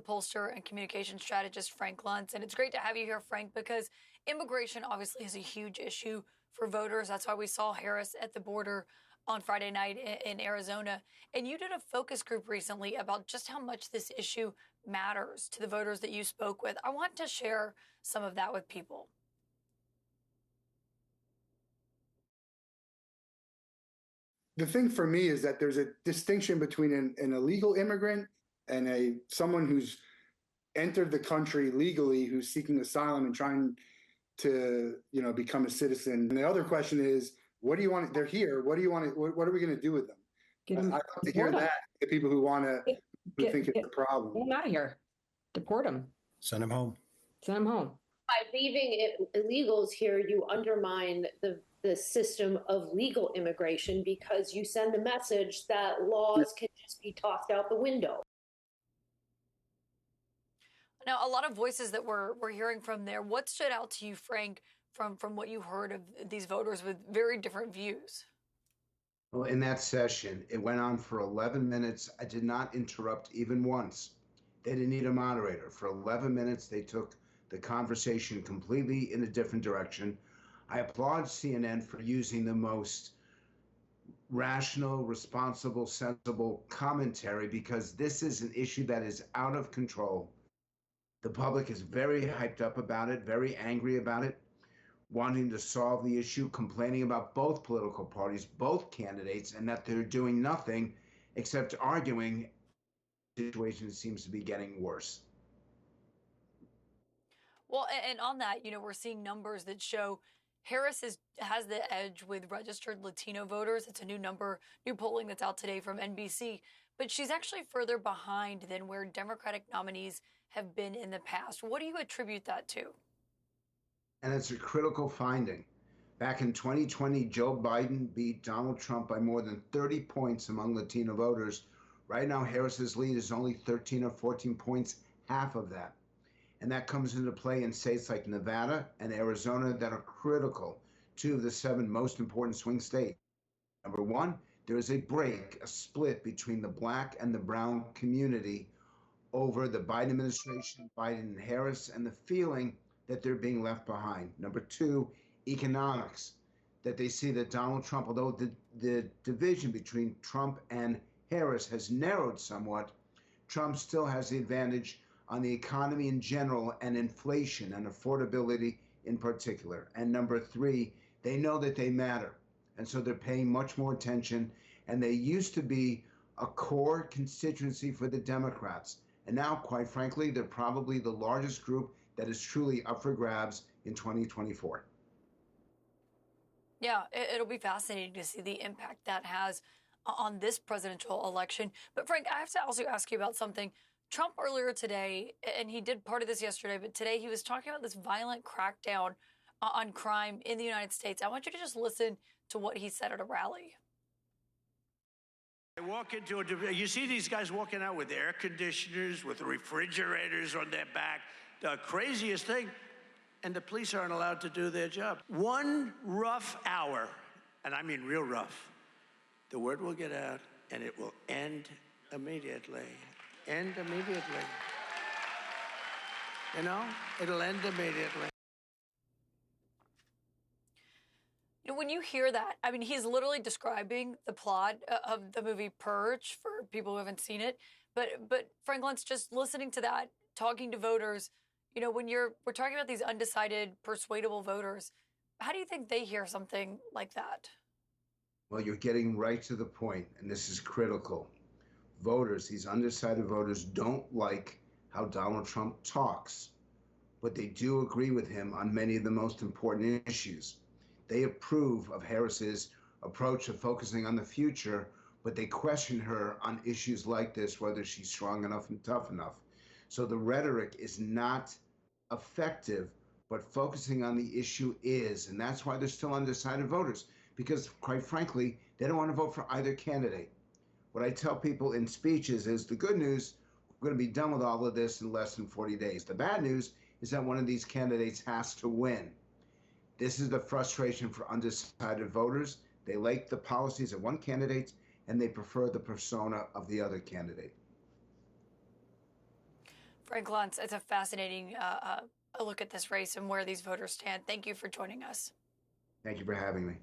pollster and communication strategist Frank Luntz. And it's great to have you here, Frank, because immigration obviously is a huge issue for voters. That's why we saw Harris at the border on Friday night in Arizona. And you did a focus group recently about just how much this issue matters to the voters that you spoke with. I want to share some of that with people. The thing for me is that there's a distinction between an illegal immigrant and someone who's entered the country legally, who's seeking asylum and trying to, become a citizen. And the other question is, what do you want? They're here. What do you want? What are we going to do with them? I'd love to hear that. The people who think it's a problem. Get them out of here. Deport them. Send them home. Send them home. By leaving illegals here, you undermine the system of legal immigration because you send the message that laws can just be tossed out the window. Now, a lot of voices that we're hearing from there. What stood out to you, Frank, from what you heard of these voters with very different views? Well, in that session, it went on for 11 minutes. I did not interrupt even once. They didn't need a moderator. For 11 minutes, they took the conversation completely in a different direction. I applaud CNN for using the most rational, responsible, sensible commentary because this is an issue that is out of control. The public is very hyped up about it, very angry about it, wanting to solve the issue, complaining about both political parties, both candidates, and that they're doing nothing except arguing. The situation seems to be getting worse. Well, and on that, we're seeing numbers that show Harris has the edge with registered Latino voters. It's a new polling that's out today from NBC. But she's actually further behind than where Democratic nominees have been in the past. What do you attribute that to? And it's a critical finding. Back in 2020, Joe Biden beat Donald Trump by more than 30 points among Latino voters. Right now, Harris's lead is only 13 or 14 points, half of that. And that comes into play in states like Nevada and Arizona that are critical, 2 of the 7 most important swing states. Number one, there is a split between the black and the brown community over the Biden administration, Biden and Harris, and the feeling that they're being left behind. Number 2, economics, that they see that Donald Trump, although the division between Trump and Harris has narrowed somewhat, Trump still has the advantage on the economy in general and inflation and affordability in particular. And number 3, they know that they matter. And so they're paying much more attention. And they used to be a core constituency for the Democrats. And now, quite frankly, they're probably the largest group that is truly up for grabs in 2024. Yeah, it'll be fascinating to see the impact that has on this presidential election. But Frank, I have to also ask you about something. Trump earlier today, and he did part of this yesterday, but today he was talking about this violent crackdown on crime in the United States. I want you to just listen to what he said at a rally. I walk into you see these guys walking out with air conditioners, with refrigerators on their back, the craziest thing, and the police aren't allowed to do their job. One rough hour, and I mean real rough, the word will get out and it will end immediately. End immediately. It'll end immediately. When you hear that, I mean, he's literally describing the plot of the movie Purge for people who haven't seen it. But Frank Luntz, just listening to that, talking to voters, when we're talking about these undecided, persuadable voters, how do you think they hear something like that? Well, you're getting right to the point, and this is critical. Voters, these undecided voters, don't like how Donald Trump talks, but they do agree with him on many of the most important issues. They approve of Harris's approach of focusing on the future, but they question her on issues like this, whether she's strong enough and tough enough. So the rhetoric is not effective, but focusing on the issue is, and that's why they're still undecided voters, because quite frankly, they don't want to vote for either candidate. What I tell people in speeches is the good news, we're going to be done with all of this in less than 40 days. The bad news is that one of these candidates has to win. This is the frustration for undecided voters. They like the policies of one candidate and they prefer the persona of the other candidate. Frank Luntz, it's a fascinating a look at this race and where these voters stand. Thank you for joining us. Thank you for having me.